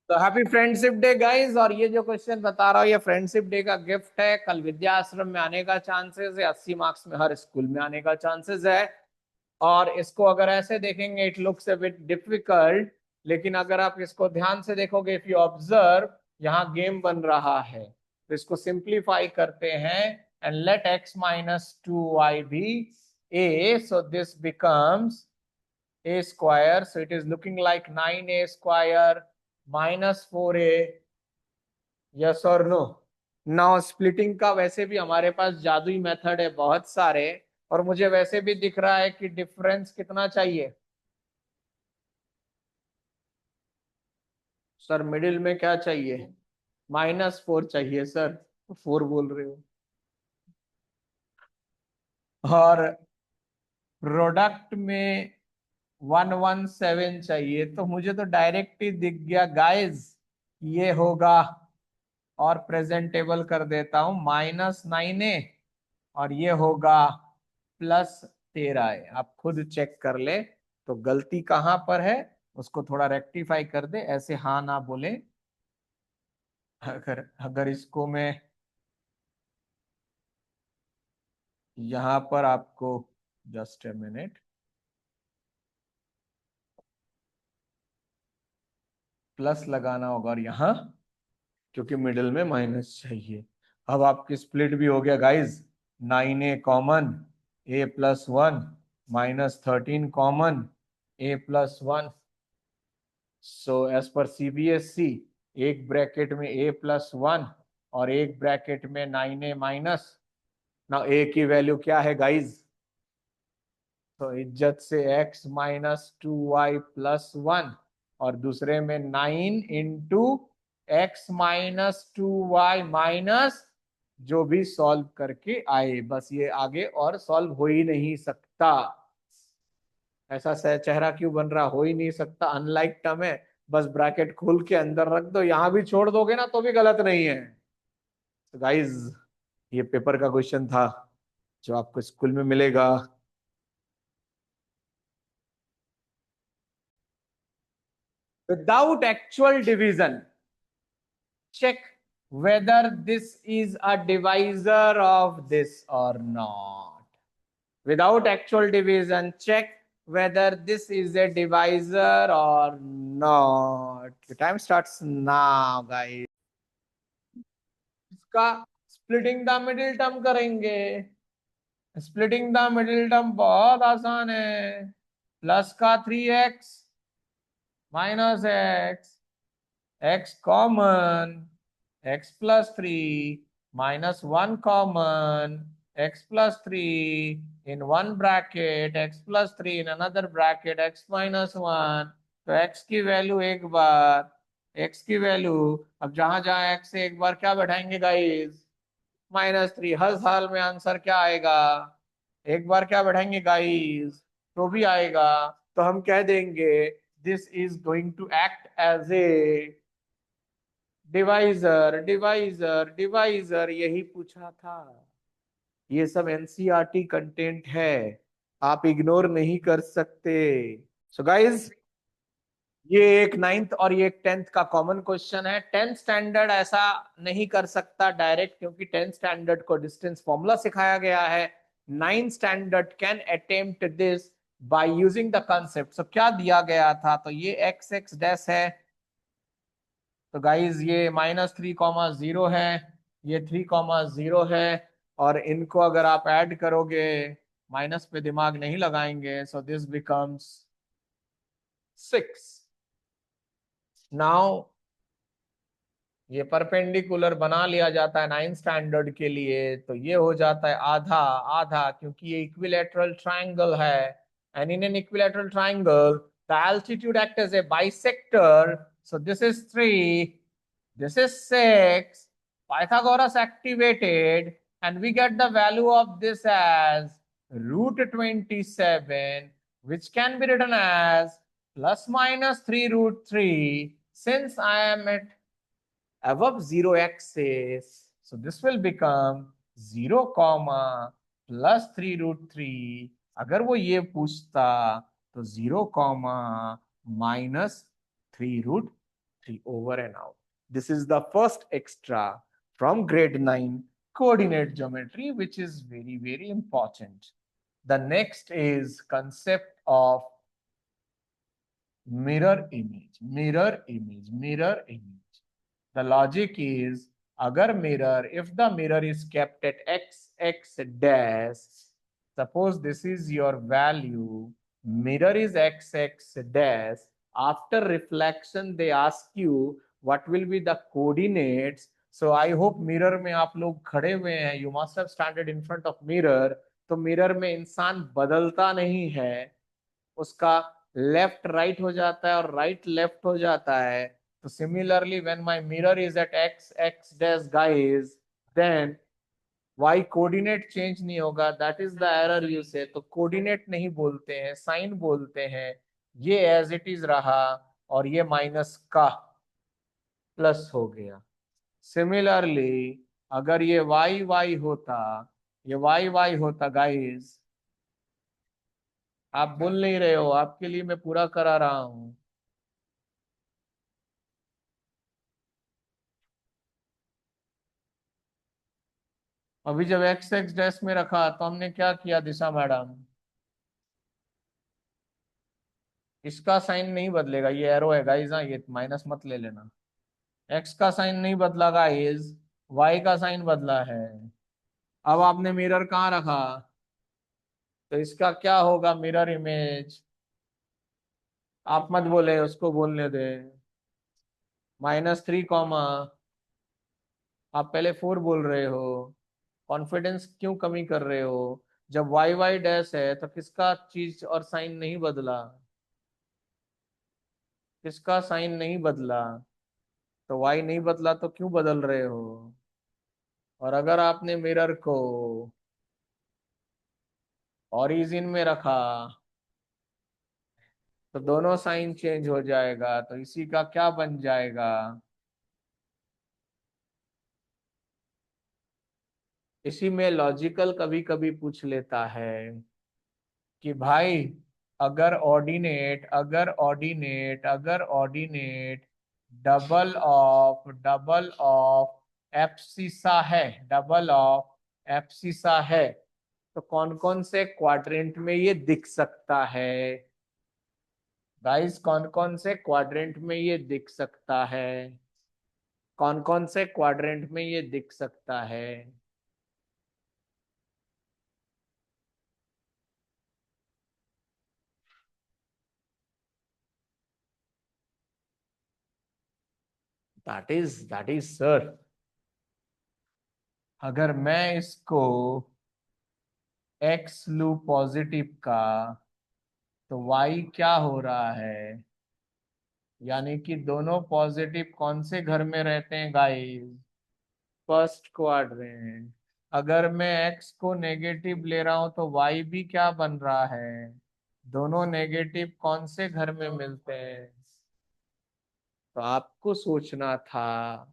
तो happy friendship day guys. और ये जो क्वेश्चन बता रहा हूँ ये फ्रेंडशिप डे का गिफ्ट है। कल विद्या आश्रम में आने का चांसेस है, 80 मार्क्स में हर स्कूल में आने का चांसेस है। और इसको अगर ऐसे देखेंगे it looks a bit difficult, लेकिन अगर आप इसको ध्यान से देखोगे, इफ यू ऑब्जर्व, यहाँ गेम बन रहा है। तो इसको सिंप्लीफाई करते हैं and let x minus two y be a, so this becomes a square, so it is looking like 9a square minus 4a. Yes और नो? नाउ स्प्लिटिंग का वैसे भी हमारे पास जादुई मेथड है बहुत सारे, और मुझे वैसे भी दिख रहा है कि डिफरेंस कितना चाहिए। सर मिडिल में क्या चाहिए? -4 चाहिए सर। 4 बोल रहे हो। और प्रोडक्ट में 117 चाहिए, तो मुझे तो डायरेक्ट ही दिख गया गाइस, ये होगा। और प्रेजेंटेबल कर देता हूं, -9a, और ये होगा +13 आप खुद चेक कर ले। तो गलती कहां पर है उसको थोड़ा रेक्टिफाई कर दे, ऐसे हाँ ना बोले। अगर अगर इसको मैं यहां पर आपको, जस्ट ए मिनट, प्लस लगाना होगा, और यहाँ क्योंकि मिडिल में माइनस चाहिए। अब आपकी स्प्लिट भी हो गया guys. 9a common, a+1, -13 common, a+1। So as per CBSE, एक ब्रैकेट में a+1 और एक ब्रैकेट में 9a माइनस। ना a की वैल्यू क्या है गाइज? तो इज्जत से x-2y+1, और दूसरे में 9 × x-2y माइनस जो भी सॉल्व करके आए, बस ये आगे और सॉल्व हो ही नहीं सकता। ऐसा चेहरा क्यों बन रहा? हो ही नहीं सकता, अनलाइक टर्म है। बस ब्रैकेट खोल के अंदर रख दो, यहां भी छोड़ दोगे ना तो भी गलत नहीं है। तो गाइज, ये पेपर का क्वेश्चन था जो आपको स्कूल में मिलेगा। Without actual division, check whether this is a divisor of this or not. Without actual division, check whether this is a divisor or not. The time starts now, guys. इसका splitting the middle term करेंगे। Splitting the middle term बहुत आसान है। Plus का 3x -x, x common, x+3 -1 common, x+3 in one bracket, x+3 in another bracket, x-1। तो x की value एक बार, x की वैल्यू, अब जहां जहां x से एक बार क्या बैठाएंगे गाइस? -3। हर साल में आंसर क्या आएगा? एक बार क्या बैठाएंगे गाइस? तो भी आएगा। तो हम कह देंगे this is going to act as a divisor. Divisor divisor यही पूछा था। ये सब एनसीईआरटी कंटेंट है, आप इग्नोर नहीं कर सकते। सो गाइज, ये एक नाइन्थ और ये एक 10th का कॉमन क्वेश्चन है। 10th स्टैंडर्ड ऐसा नहीं कर सकता डायरेक्ट, क्योंकि 10th स्टैंडर्ड को डिस्टेंस फॉर्मूला सिखाया गया है। 9th standard can attempt this by using the concept. So क्या दिया गया था? तो ये एक्स एक्स डैश है। तो गाइज ये -3, 0 है, ये 3, 0 है। और इनको अगर आप ऐड करोगे, माइनस पे दिमाग नहीं लगाएंगे, सो दिस बिकम्स 6। नाउ ये परपेंडिकुलर बना लिया जाता है 9 स्टैंडर्ड के लिए, तो ये हो जाता है आधा आधा, क्योंकि ये इक्विलैटरल ट्रायंगल है। And in an equilateral triangle the altitude act as a bisector. So this is 3, this is 6. Pythagoras activated, and we get the value of this as √27, which can be written as ±3√3. Since I am at above 0 axis, so this will become 0, +3√3। अगर वो ये पूछता तो 0, -3√3। 3 over and out. This is the first extra from grade 9 coordinate geometry, which is very, very important. The next is concept of mirror image. Mirror image, mirror image. The logic is, agar mirror, if the mirror is kept at x dash, suppose this is your value, mirror is x dash, after reflection they ask you what will be the coordinates. So I hope mirror में आप लोग खड़े हुए हैं, you must have standed in front of mirror. तो mirror में इंसान बदलता नहीं है, उसका लेफ्ट राइट हो जाता है और राइट लेफ्ट हो जाता है. तो similarly when my mirror is at x x dash guys, then y coordinate change नहीं होगा. That is the error you say. तो कोऑर्डिनेट नहीं बोलते हैं, साइन बोलते हैं. ये एज इट इज रहा और ये माइनस का प्लस हो गया. सिमिलरली अगर ये वाई वाई होता, ये वाई वाई होता गाइस, आप बोल नहीं रहे हो, आपके लिए मैं पूरा करा रहा हूं. अभी जब एक्स एक्स डैश में रखा तो हमने क्या किया दिशा मैडम, इसका साइन नहीं बदलेगा, ये एरो है गाइस. हाँ, ये माइनस मत ले लेना. एक्स का साइन नहीं बदला गाइस, वाई का साइन बदला है. अब आपने मिरर कहाँ रखा, तो इसका क्या होगा मिरर इमेज. आप मत बोले, उसको बोलने दे. -3, आप पहले 4 बोल रहे हो. कॉन्फिडेंस क्यों कमी कर रहे हो. जब वाई वाई डैश है तो किसका चीज और साइन नहीं बदला, किसका साइन नहीं बदला. तो वाई नहीं बदला तो क्यों बदल रहे हो. और अगर आपने मिरर को ओरिजिन में रखा तो दोनों साइन चेंज हो जाएगा. तो इसी का क्या बन जाएगा. इसी में लॉजिकल कभी कभी पूछ लेता है कि भाई अगर ऑर्डिनेट डबल ऑफ एप्सिसा है, डबल ऑफ एप्सिसा है, तो कौन कौन से क्वाड्रेंट में ये दिख सकता है. गाइस कौन कौन से क्वाड्रेंट में ये दिख सकता है, कौन कौन से क्वाड्रेंट में ये दिख सकता है. दैट इज सर, अगर मैं इसको एक्स लू पॉजिटिव का, तो वाई क्या हो रहा है. यानी कि दोनों पॉजिटिव कौन से घर में रहते हैं गाइस, फर्स्ट क्वाड्रेंट. अगर मैं एक्स को नेगेटिव ले रहा हूं तो वाई भी क्या बन रहा है, दोनों नेगेटिव कौन से घर में मिलते हैं. तो आपको सोचना था.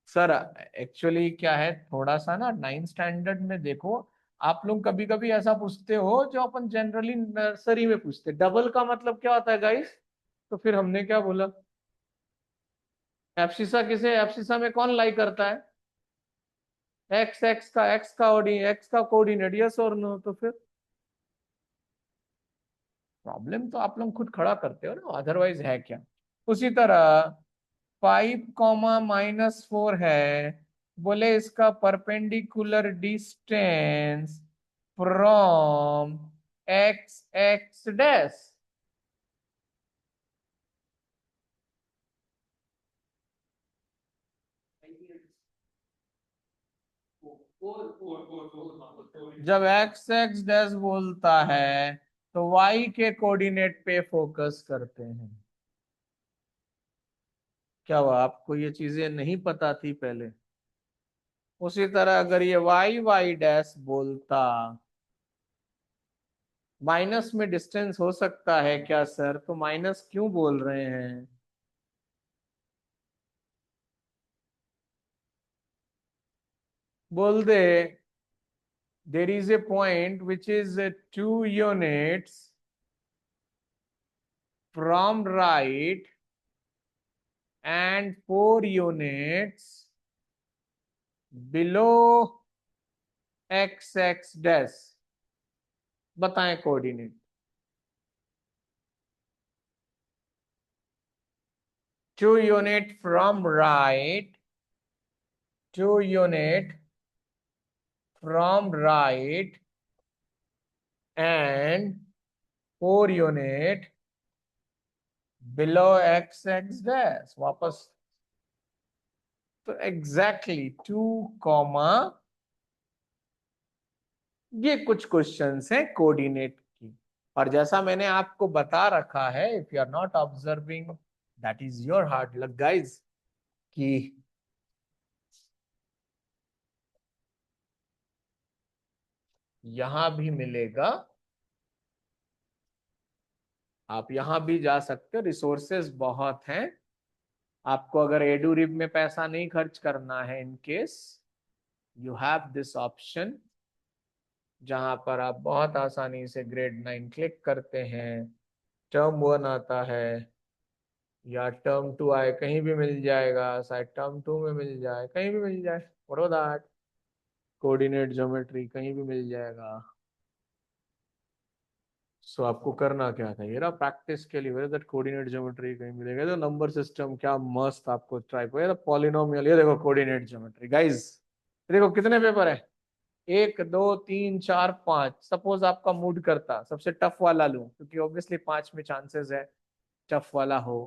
सर एक्चुअली क्या है, थोड़ा सा ना 9th स्टैंडर्ड में देखो, आप लोग कभी कभी ऐसा पूछते हो जो अपन जनरली नर्सरी में पूछते, डबल का मतलब क्या होता है गाइस. तो फिर हमने क्या बोला, एप्सिसा किसे, एप्सिसा में कौन लाई करता है, एक्स का कोऑर्डिनेट, यस और नो. तो फिर प्रॉब्लम तो आप लोग खुद खड़ा करते हो ना, अदरवाइज है क्या. उसी तरह 5, -4 है, बोले इसका perpendicular distance from x x dash. जब एक्स एक्स डैश बोलता है तो वाई के कोऑर्डिनेट पे फोकस करते हैं. क्या हुआ, आपको ये चीजें नहीं पता थी पहले. उसी तरह अगर ये वाई वाई डैश बोलता, माइनस में डिस्टेंस हो सकता है क्या सर, तो माइनस क्यों बोल रहे हैं. बोल दे there is a point which is 2 units from right and 4 units below x dash, बताएं coordinate. 2 unit from right, 2 unit from right and 4 unit below x dash, वापस। तो एग्जैक्टली 2, ये कुछ क्वेश्चंस हैं कोऑर्डिनेट की। और जैसा मैंने आपको बता रखा है, if you are not observing, that is your hard luck guys, कि यहां भी मिलेगा, आप यहां भी जा सकते हो, रिसोर्सेज बहुत हैं। आपको अगर एडुरिब में पैसा नहीं खर्च करना है, in case you have this option, जहां पर आप बहुत आसानी से ग्रेड 9 क्लिक करते हैं, टर्म 1 आता है या टर्म 2 आए, कहीं भी मिल जाएगा, शायद टर्म 2 में मिल जाए, कहीं भी मिल जाए, व्हाट दैट, कोऑर्डिनेट ज्योमेट्री कहीं भी मिल जाएगा। सो आपको करना क्या था, ये रहा प्रैक्टिस के लिए, दैट कोऑर्डिनेट ज्योमेट्री कहीं मिलेगा, तो नंबर सिस्टम क्या मस्त आपको ट्राई करो, पॉलिनोमियल, ये देखो कोऑर्डिनेट ज्योमेट्री गाइस, देखो कितने पेपर है, 1 2 3 4 5। सपोज आपका मूड करता सबसे टफ वाला लूं, क्योंकि ऑब्वियसली 5 में चांसेस है टफ वाला हो।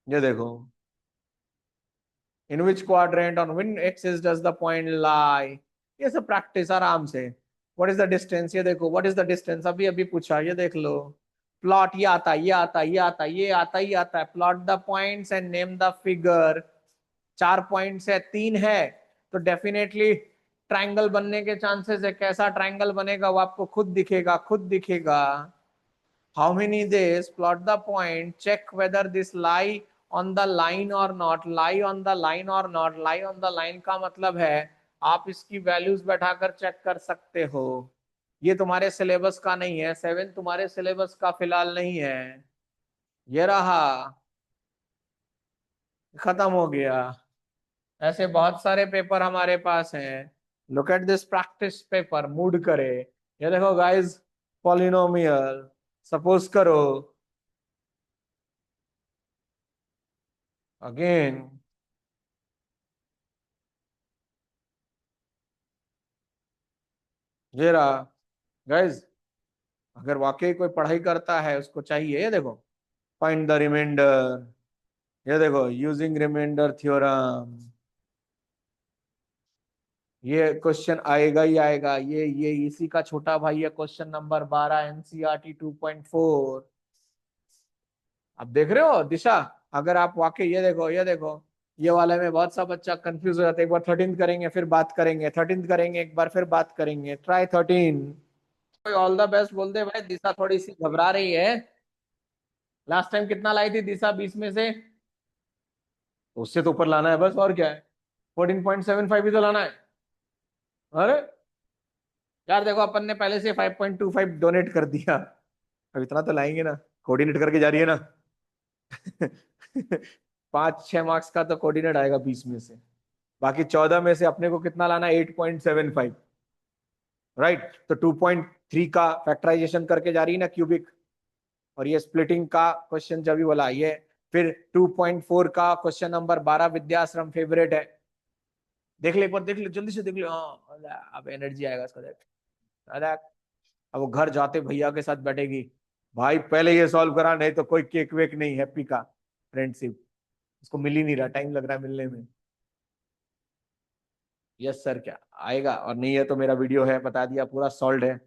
ये देखो, in which quadrant on which axis does the point lie, ये सब प्रैक्टिस आराम से। व्हाट इज द डिस्टेंस, ये देखो व्हाट इज द डिस्टेंस, अभी अभी पूछा, ये देख लो। प्लॉट, ये आता है, ये आता है, ये आता है, ये आता ही आता है, plot the points and name the figure. 4 points है, 3 है, तो डेफिनेटली ट्राइंगल बनने के चांसेस है। कैसा ट्राइंगल बनेगा वो आपको खुद दिखेगा, खुद दिखेगा। How many days? Plot the point. Check whether this lie on the line or not. Lie on the line or not. Lie on the line का मतलब है आप इसकी वैल्यूज बैठाकर चेक कर सकते हो। ये तुम्हारे सिलेबस का नहीं है, 7 तुम्हारे सिलेबस का फिलहाल नहीं है। ये रहा, खत्म हो गया। ऐसे बहुत सारे पेपर हमारे पास हैं। Look at this practice paper, mood करे। ये देखो गाइस, पॉलिनोमियल, सपोज करो अगेन, ये रहा गाइज। अगर वाकई कोई पढ़ाई करता है, उसको चाहिए, ये देखो, फाइंड द रिमाइंडर, ये देखो यूजिंग रिमाइंडर थ्योरम, ये क्वेश्चन आएगा ही आएगा। ये इसी का छोटा भाई है, क्वेश्चन नंबर 12 एनसीईआरटी 2.4। अब देख रहे हो दिशा, अगर आप वाकई, ये देखो, ये देखो, ये वाले में बहुत सा बच्चा कंफ्यूज हो जाता है। एक बार 13 करेंगे फिर बात करेंगे, 13 करेंगे एक बार फिर बात करेंगे, ट्राई 13। कोई ऑल द बेस्ट बोल दे भाई, दिशा थोड़ी सी घबरा रही है। लास्ट टाइम कितना लाई थी दिशा 20 में से? उससे तो ऊपर लाना है बस, और क्या है, 14.75 ही तो लाना है। अरे यार देखो, अपन ने पहले से 5.25 डोनेट कर दिया, अब इतना तो लाएंगे ना, कोऑर्डिनेट करके जा रही है ना। 5 6 मार्क्स का तो कोऑर्डिनेट आएगा 20 में से, बाकी 14 में से अपने को कितना लाना है, 8.75, राइट। तो 2.3 का फैक्टराइजेशन करके जा रही है ना, क्यूबिक। और ये स्प्लिटिंग का क्वेश्चन जब भी बोला ये, फिर 2.4 का क्वेश्चन नंबर 12 विद्याश्रम फेवरेट है। देख ले एक बार, देख ले जल्दी से, देख ले, हाँ अरे, अब एनर्जी आएगा इसका, देख। अरे अब वो घर जाते भैया के साथ बैठेगी, भाई पहले ये सॉल्व करा, नहीं तो कोई केक वेक नहीं, हैप्पी का फ्रेंडशिप, उसको मिल ही नहीं रहा, टाइम लग रहा है मिलने में। यस सर, क्या आएगा, और नहीं है तो मेरा वीडियो है, बता दिया, पूरा सॉल्व है।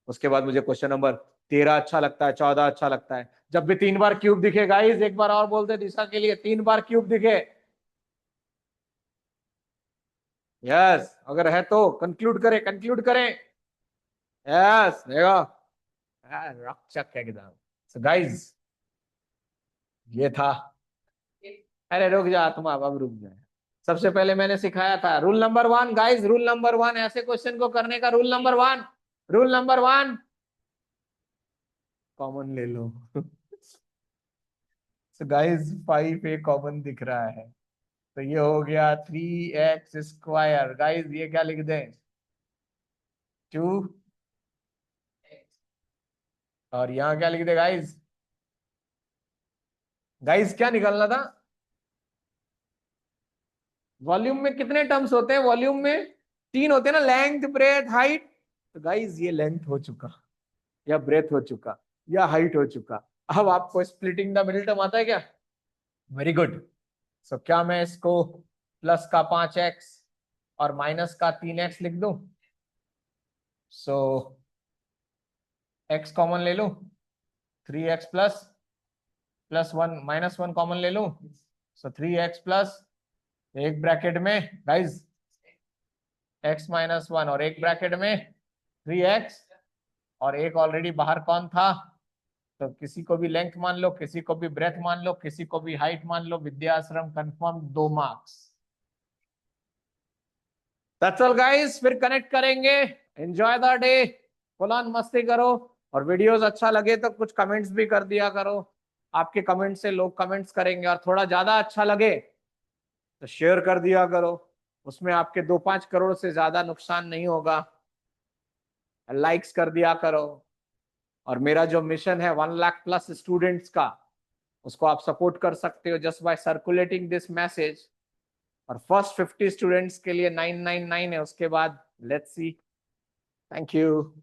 उसके बाद मुझे क्वेश्चन नंबर 13 अच्छा लगता है, 14 अच्छा लगता है, जब भी 3 बार क्यूब दिखे गाइस, एक बार और बोलते दिशा के लिए, 3 बार क्यूब दिखे। यस, अगर है तो कंक्लूड करें, कंक्लूड करें। यस देखो, रक्षक है एकदम। सो गाइस, ये था, अरे रुक जा तुम, अब रुक जाए। सबसे पहले मैंने सिखाया था rule number 1 guys, rule number 1 ऐसे क्वेश्चन को करने का rule number 1, rule number 1 common ले लो। तो गाइस 5 ए कॉमन दिख रहा है, तो ये हो गया 3x²। गाइस ये क्या लिख दें, 2, और यहाँ क्या लिख दे गाइस, गाइस क्या निकलना था, वॉल्यूम में कितने टर्म्स होते हैं, वॉल्यूम में 3 होते हैं ना, लेंथ ब्रेथ हाइट। तो गाइस ये लेंथ हो चुका, या ब्रेथ हो चुका, या हाइट हो चुका। अब आपको स्प्लिटिंग द मिडिल टर्म आता है क्या, वेरी गुड। सो क्या मैं इसको प्लस का 5x और माइनस का 3x लिख दूं, सो x कॉमन ले लूं, 3x plus plus 1 minus 1 common ले लूं, सो 3x प्लस एक ब्रैकेट में गाइस x माइनस 1 और एक ब्रैकेट में 3x, और एक ऑलरेडी बाहर कौन था, तो किसी को भी लेंथ मान लो, किसी को भी ब्रेथ मान लो, किसी को भी हाइट मान लो, Vidyashram confirm 2 marks. That's all guys, फिर कनेक्ट करेंगे। Enjoy the day, full on मस्ती करो, और वीडियोस अच्छा लगे तो कुछ कमेंट्स भी कर दिया करो, आपके कमेंट से लोग कमेंट्स करेंगे, और थोड़ा ज्यादा अच्छा लगे तो शेयर कर दिया करो, उसमें आपके 2-5 करोड़ से ज्यादा नुकसान नहीं होगा। लाइक्स कर दिया करो, और मेरा जो मिशन है 1 लाख प्लस स्टूडेंट्स का, उसको आप सपोर्ट कर सकते हो just by circulating this message. और फर्स्ट 50 स्टूडेंट्स के लिए 999 है, उसके बाद लेट्स सी। Thank you.